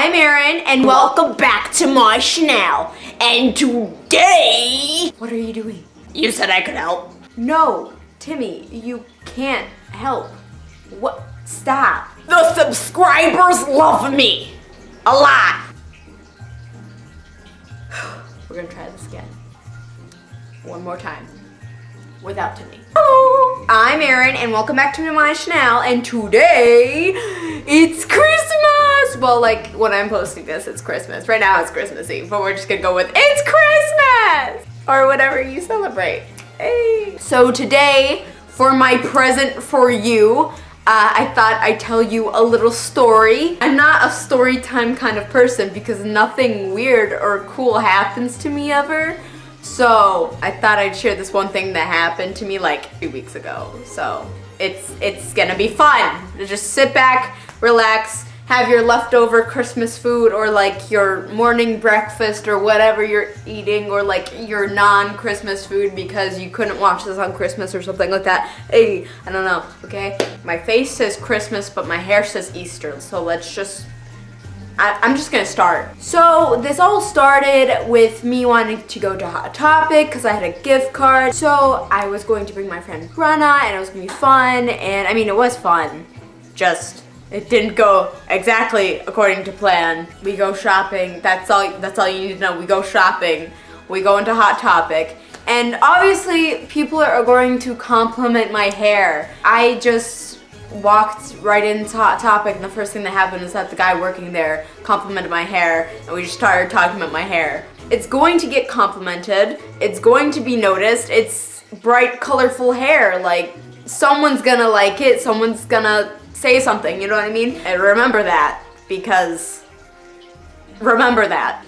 I'm Erin, and welcome back to my channel. And today... What are you doing? You said I could help. No, Timmy, you can't help. What? Stop. The subscribers love me. A lot. We're gonna try this again. One more time. Without Timmy. Hello. I'm Erin, and welcome back to my channel. And today, it's Christmas. Well, like, when I'm posting this, it's Christmas. Right now, it's Christmas Eve, but we're just gonna go with it's Christmas! Or whatever you celebrate. Hey. So today, for my present for you, I thought I'd tell you a little story. I'm not a story time kind of person because nothing weird or cool happens to me ever. So I thought I'd share this one thing that happened to me like 2 weeks ago. So it's gonna be fun. Just sit back, relax, have your leftover Christmas food or like your morning breakfast or whatever you're eating, or like your non-Christmas food because you couldn't watch this on Christmas or something like that. Hey, I don't know, okay? My face says Christmas, but my hair says Easter. So let's just... I'm just gonna start. So this all started with me wanting to go to Hot Topic because I had a gift card. So I was going to bring my friend Brenna and it was gonna be fun. And I mean, it was fun. Just, it didn't go exactly according to plan. We go shopping, that's all you need to know. We go shopping, we go into Hot Topic. And obviously people are going to compliment my hair. I just walked right into Hot Topic and the first thing that happened is that the guy working there complimented my hair and we just started talking about my hair. It's going to get complimented. It's going to be noticed. It's bright, colorful hair. Like, someone's gonna like it. Someone's gonna say something, you know what I mean? And remember that, because remember that.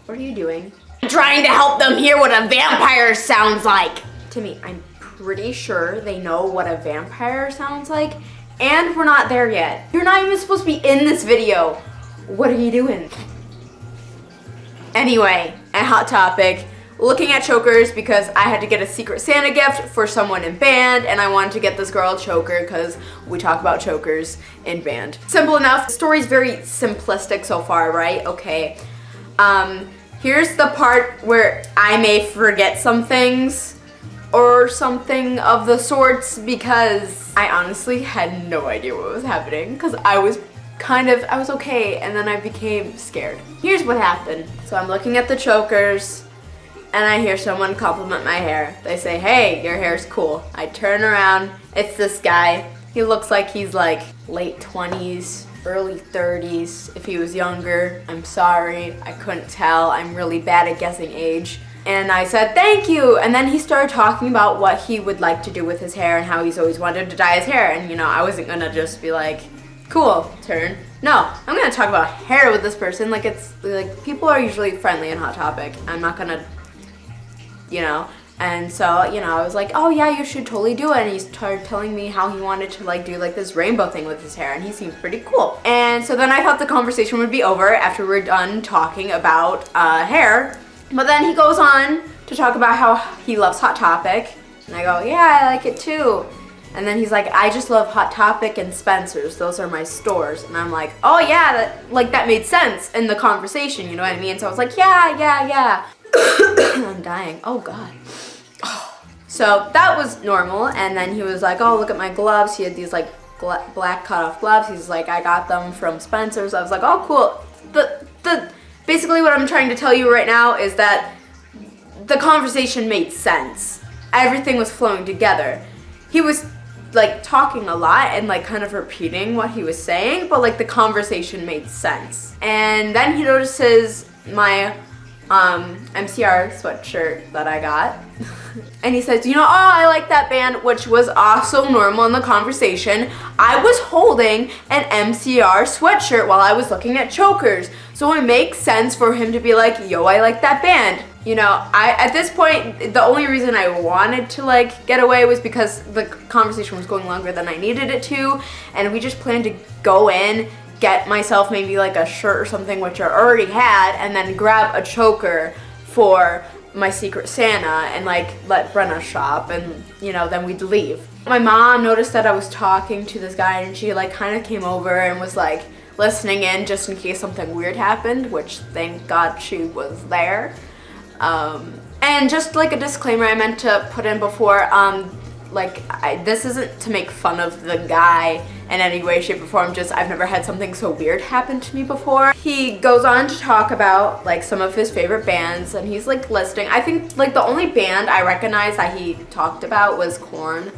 What are you doing? I'm trying to help them hear what a vampire sounds like. Timmy, I'm pretty sure they know what a vampire sounds like, and we're not there yet. You're not even supposed to be in this video. What are you doing? Anyway, at Hot Topic, looking at chokers because I had to get a Secret Santa gift for someone in band, and I wanted to get this girl a choker because we talk about chokers in band. Simple enough. The story's very simplistic so far, right? Okay. Here's the part where I may forget some things or something of the sorts because I honestly had no idea what was happening because I was okay, and then I became scared. Here's what happened. So I'm looking at the chokers and I hear someone compliment my hair. They say, hey, your hair's cool. I turn around, it's this guy. He looks like he's like late 20s, early 30s. If he was younger, I'm sorry, I couldn't tell. I'm really bad at guessing age. And I said, thank you. And then he started talking about what he would like to do with his hair and how he's always wanted to dye his hair. And you know, I wasn't gonna just be like, cool, turn. No, I'm gonna talk about hair with this person. Like, it's like, people are usually friendly in Hot Topic. I'm not gonna, you know. And so, you know, I was like, oh yeah, you should totally do it. And he started telling me how he wanted to like do like this rainbow thing with his hair, and he seemed pretty cool. And so then I thought the conversation would be over after we're done talking about hair. But then he goes on to talk about how he loves Hot Topic. And I go, yeah, I like it too. And then he's like, I just love Hot Topic and Spencer's. Those are my stores. And I'm like, oh yeah, that made sense in the conversation, you know what I mean? So I was like, yeah. I'm dying. Oh God. So that was normal. And then he was like, oh, look at my gloves. He had these like black cut-off gloves. He's like, I got them from Spencer's. I was like, oh, cool. Basically what I'm trying to tell you right now is that the conversation made sense. Everything was flowing together. He was like talking a lot and like kind of repeating what he was saying, but like the conversation made sense. And then he notices my MCR sweatshirt that I got. And he says, you know, oh, I like that band, which was also normal in the conversation. I was holding an MCR sweatshirt while I was looking at chokers. So it makes sense for him to be like, yo, I like that band. You know, at this point, the only reason I wanted to like get away was because the conversation was going longer than I needed it to. And we just planned to go in, get myself maybe like a shirt or something, which I already had, and then grab a choker for my Secret Santa and like let Brenna shop, and you know, then we'd leave. My mom noticed that I was talking to this guy, and she like kind of came over and was like listening in just in case something weird happened, which thank God she was there. And just like a disclaimer I meant to put in before, this isn't to make fun of the guy in any way, shape, or form, just I've never had something so weird happen to me before. He goes on to talk about like some of his favorite bands, and he's like listing, I think like the only band I recognized that he talked about was Korn.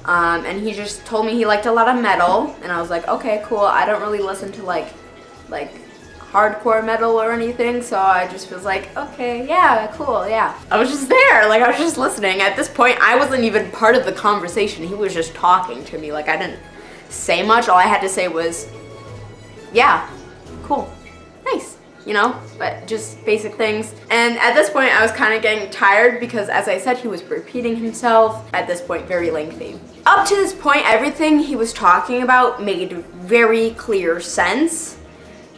And he just told me he liked a lot of metal, and I was like, okay, cool. I don't really listen to like hardcore metal or anything, so I just was like, okay, yeah, cool, yeah. I was just there, like I was just listening. At this point, I wasn't even part of the conversation. He was just talking to me. Like I didn't say much. All I had to say was, yeah, cool, nice, you know, but just basic things. And at this point, I was kind of getting tired because, as I said, he was repeating himself. At this point, very lengthy. Up to this point, everything he was talking about made very clear sense.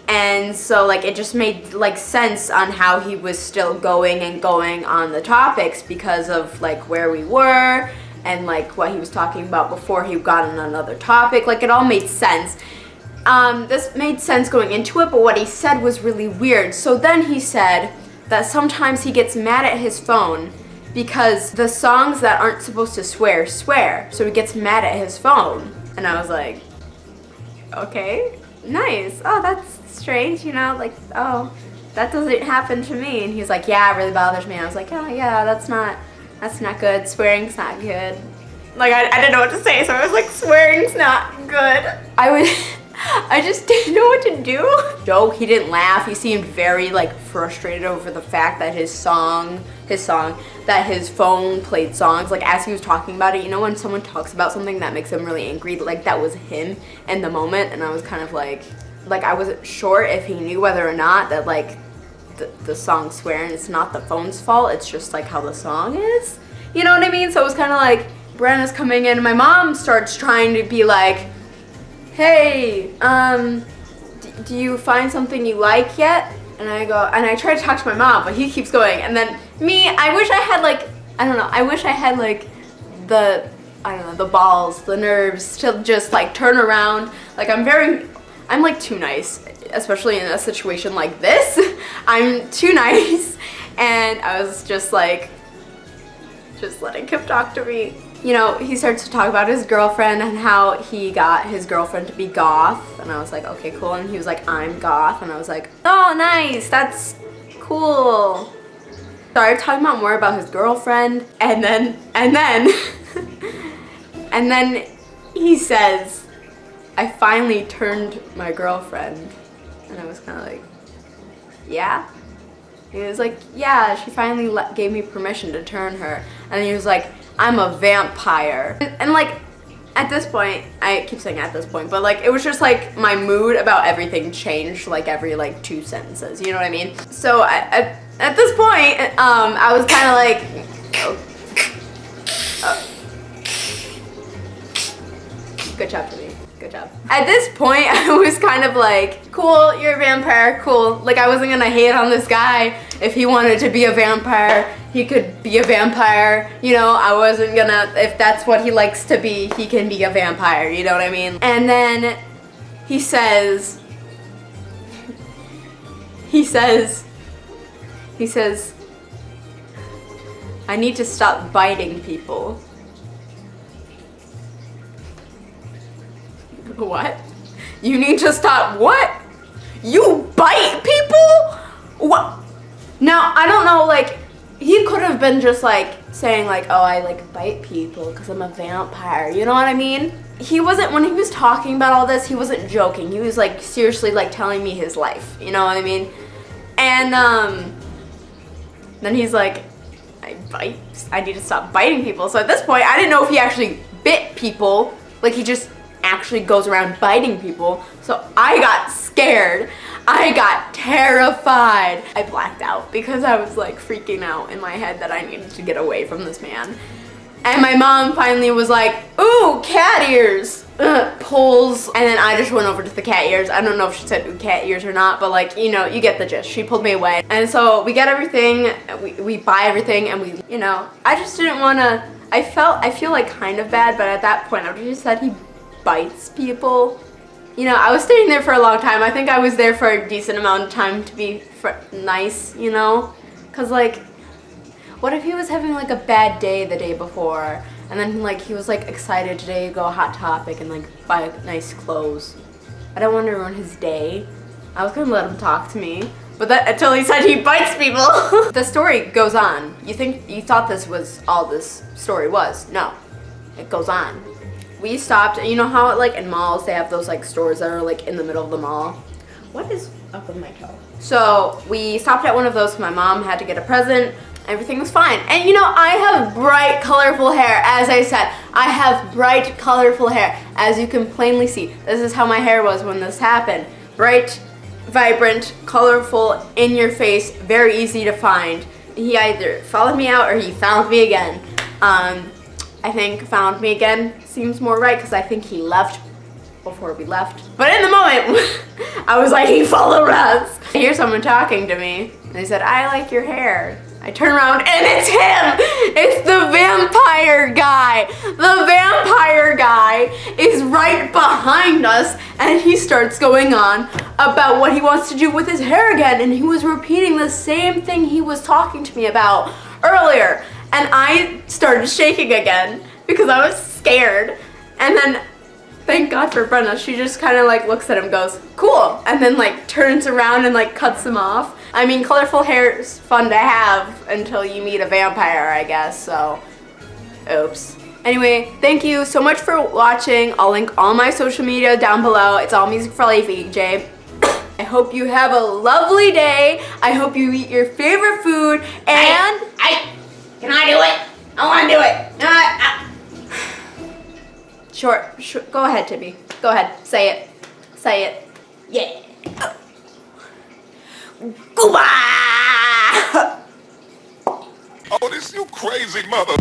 And so like it just made like sense on how he was still going on the topics because of like where we were and like what he was talking about before he got on another topic. Like it all made sense. This made sense going into it, but what he said was really weird. So then he said that sometimes he gets mad at his phone because the songs that aren't supposed to swear. So he gets mad at his phone. And I was like, okay, nice. Oh, that's strange, you know, like, oh, that doesn't happen to me. And he's like, yeah, it really bothers me. I was like, oh yeah, that's not good. Swearing's not good. Like I didn't know what to say, so I was like, swearing's not good. I just didn't know what to do. Joe, he didn't laugh. He seemed very like frustrated over the fact that his phone played songs. Like as he was talking about it, you know when someone talks about something that makes them really angry, like that was him in the moment. And I was kind of like I wasn't sure if he knew whether or not that like the song swear and it's not the phone's fault, it's just like how the song is. You know what I mean? So it was kind of like Brenna's coming in and my mom starts trying to be like, hey, do you find something you like yet? And I go, and I try to talk to my mom, but he keeps going. And then me, I wish I had like, I don't know, I wish I had like the balls, the nerves to just like turn around. Like I'm like too nice, especially in a situation like this. I'm too nice. And I was just like, just letting him talk to me. You know, he starts to talk about his girlfriend and how he got his girlfriend to be goth. And I was like, okay, cool. And he was like, I'm goth. And I was like, oh, nice. That's cool. Started talking about more about his girlfriend. And then he says, I finally turned my girlfriend. And I was kind of like, yeah? He was like, yeah, she finally gave me permission to turn her. And he was like, I'm a vampire. And like, at this point, I keep saying at this point, but like, it was just like my mood about everything changed like every like 2 sentences, you know what I mean? So at this point, I was kind of like, good job to me. Good job. At this point, I was kind of like, cool, you're a vampire, cool. Like, I wasn't gonna hate on this guy. If he wanted to be a vampire, he could be a vampire. You know, I wasn't gonna, if that's what he likes to be, he can be a vampire, you know what I mean? And then he says, I need to stop biting people. What? You need to stop what? You bite people? What? Now, I don't know, like, he could have been just like saying like, oh, I like bite people because I'm a vampire, you know what I mean? He wasn't, when he was talking about all this, he wasn't joking. He was like seriously like telling me his life, you know what I mean? And then he's like, I need to stop biting people. So at this point, I didn't know if he actually bit people, like he just actually goes around biting people. So I got scared. I got terrified. I blacked out because I was like freaking out in my head that I needed to get away from this man. And my mom finally was like, ooh, cat ears. Pulls, and then I just went over to the cat ears. I don't know if she said ooh, cat ears or not, but like, you know, you get the gist. She pulled me away. And so we get everything, we buy everything, and we, you know, I just didn't want to, I feel like kind of bad, but at that point, after she said he bites people, you know, I was staying there for a long time. I think I was there for a decent amount of time to be nice, you know? Because like, what if he was having like a bad day the day before, and then like he was like excited today to go Hot Topic and like buy nice clothes? I don't want to ruin his day. I was gonna let him talk to me, but that until he said he bites people. The story goes on. You thought this was all this story was? No, it goes on. We stopped. You know how like in malls they have those like stores that are like in the middle of the mall? What is up with my toe? So we stopped at one of those because my mom had to get a present. Everything was fine. And you know, I have bright, colorful hair. As I said, I have bright, colorful hair. As you can plainly see, this is how my hair was when this happened. Bright, vibrant, colorful, in your face, very easy to find. He either followed me out or he found me again. I think found me again seems more right because I think he left before we left. But in the moment, I was like, he followed us. I hear someone talking to me and they said, I like your hair. I turn around and it's him! It's the vampire guy! The vampire guy is right behind us and he starts going on about what he wants to do with his hair again, and he was repeating the same thing he was talking to me about earlier. And I started shaking again because I was scared. And then, thank God for Brenna, she just kind of like looks at him, goes, cool, and then like turns around and like cuts him off. I mean, colorful hair is fun to have until you meet a vampire, I guess, so oops. Anyway, thank you so much for watching. I'll link all my social media down below. It's all Music for Life EJ. I hope you have a lovely day. I hope you eat your favorite food, and Can I do it? I want to do it. Short. Go ahead, Tibby. Go ahead. Say it. Say it. Yeah. Goodbye. Oh, this you crazy mother.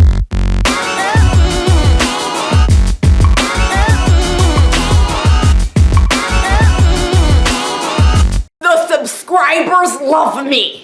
The subscribers love me.